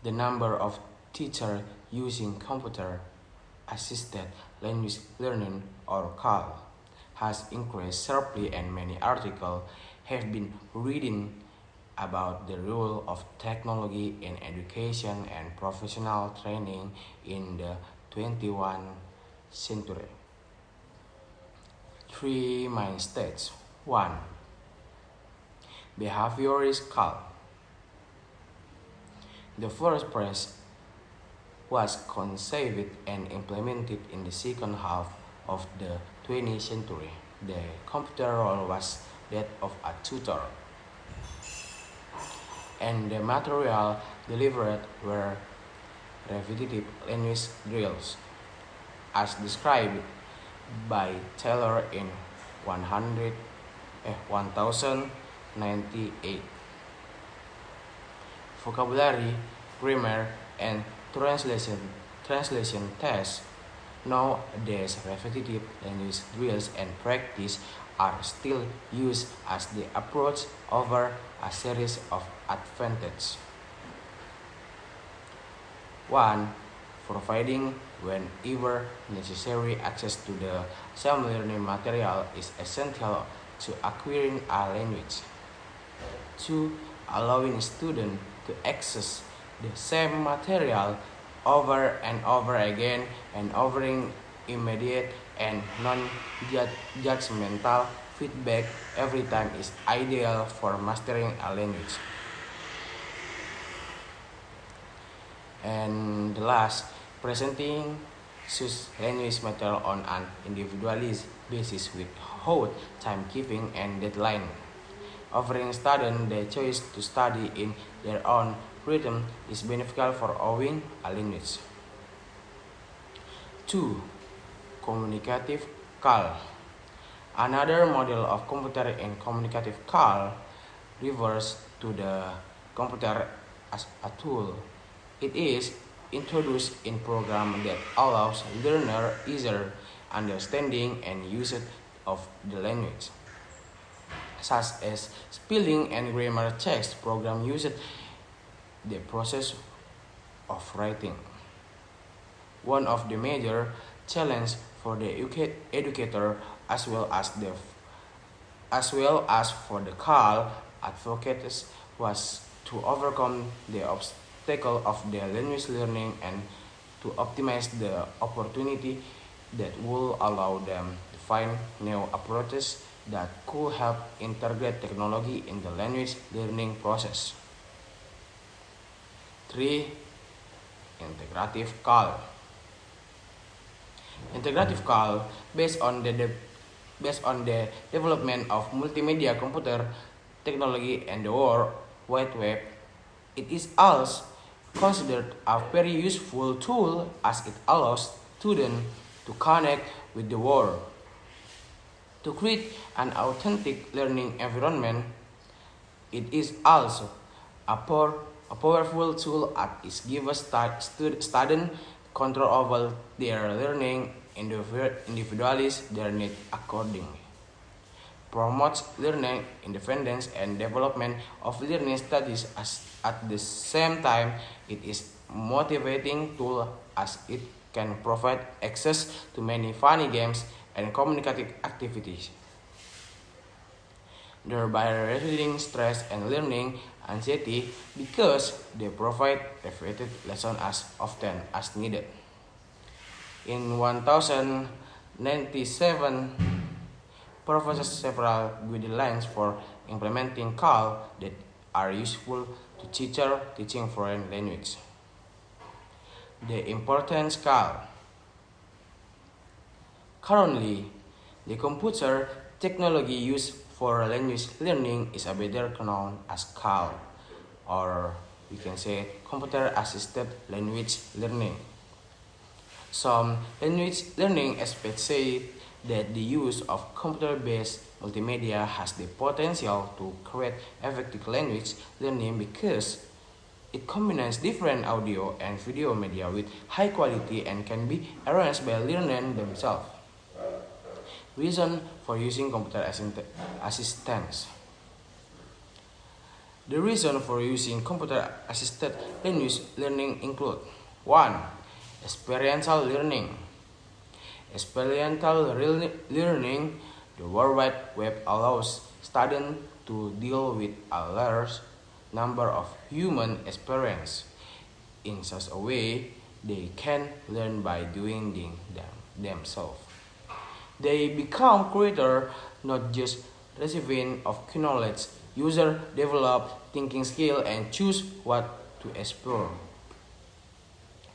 The number of teachers using computer-assisted language learning or CAL has increased sharply, and many articles have been written about the role of technology in education and professional training in the 21st century. Three main stages. 1. Behaviorist CAL. The first phase was conceived and implemented in the second half of the 20th century. The computer role was that of a tutor, and the material delivered were repetitive language drills, as described by Taylor in 1098. Vocabulary, grammar, and translation tests. Nowadays, repetitive language drills and practice are still used as the approach over a series of advantages. 1. Providing whenever necessary access to the same learning material is essential to acquiring a language. 2. Allowing students to access the same material over and over again and offering immediate and non-judgmental feedback every time is ideal for mastering a language. And the last, presenting such language material on an individualized basis without timekeeping and deadline. Offering students the choice to study in their own rhythm is beneficial for owning a language. 2. Communicative CAL. Another model of computer and communicative CAL refers to the computer as a tool. It is introduced in programs that allows learner easier understanding and usage of the language, such as spelling and grammar checks. Program used the process of writing. One of the major challenges for the educator as well as for the CAL advocates was to overcome the obstacle of the language learning and to optimize the opportunity that will allow them to find new approaches that could help integrate technology in the language learning process. 3. Integrative CAL. Integrative CAL, based on the development of multimedia computer technology and the World Wide Web, it is also considered a very useful tool as it allows students to connect with the world. To create an authentic learning environment, it is also a powerful tool as it gives students control over their learning, individualize their needs accordingly, promotes learning independence and development of learning studies. At the same time, it is motivating tool as it can provide access to many funny games and communicative activities, thereby reducing stress and learning anxiety because they provide repetitive lessons as often as needed. In 1097, proposes several guidelines for implementing CAL that are useful to teachers teaching foreign language. The importance CAL. Currently, the computer technology used for language learning is better known as CAL, or we can say computer-assisted language learning. Some language learning experts say that the use of computer-based multimedia has the potential to create effective language learning because it combines different audio and video media with high quality and can be arranged by learners themselves. Reason for using computer assistance. The reason for using computer-assisted language learning include 1. Experiential learning. Experiential learning, the World Wide Web allows students to deal with a large number of human experiences in such a way they can learn by doing themselves. They become creators, not just recipients of knowledge. Users develop thinking skill and choose what to explore.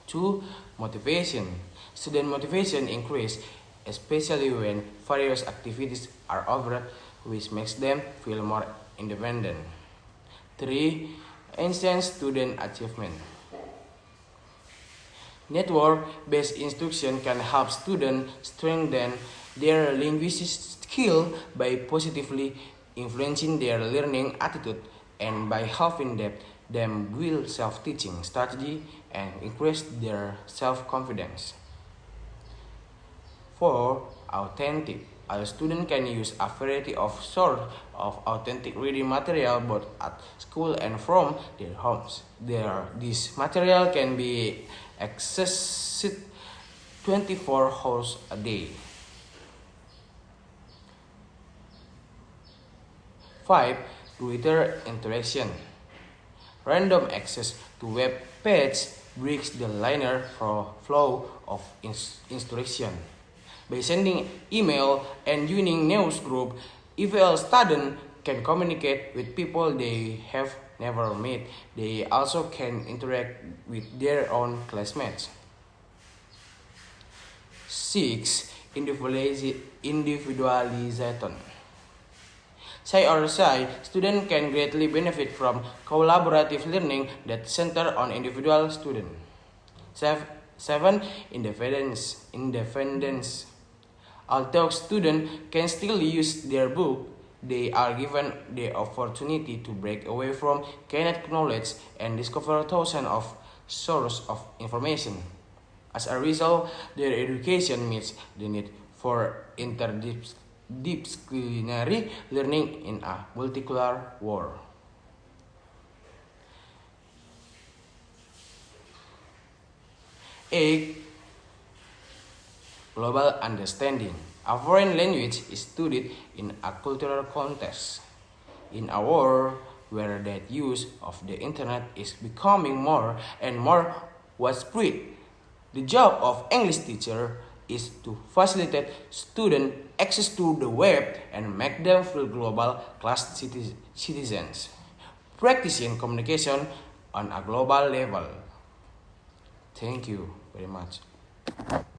2. Motivation. Student motivation increases, especially when various activities are offered, which makes them feel more independent. 3. Enhance student achievement. Network-based instruction can help students strengthen their linguistic skill by positively influencing their learning attitude and by helping them build self-teaching strategy and increase their self-confidence. 4. Authentic. A student can use a variety of sources of authentic reading material both at school and from their homes. This material can be accessed 24 hours a day. 5. Twitter interaction. Random access to web page breaks the linear flow of instruction. By sending email and joining news group, EVL students can communicate with people they have never met. They also can interact with their own classmates. 6. Individualization. Say or say, students can greatly benefit from collaborative learning that center on individual student. 7. Independence. Although students can still use their book, they are given the opportunity to break away from kinetic knowledge and discover thousands of sources of information. As a result, their education meets the need for interdisciplinary learning in a multicultural world. 8. Global understanding. A foreign language is studied in a cultural context. In a world where the use of the internet is becoming more and more widespread, the job of English teacher is to facilitate student access to the web and make them feel global class citizens, practicing communication on a global level. Thank you very much.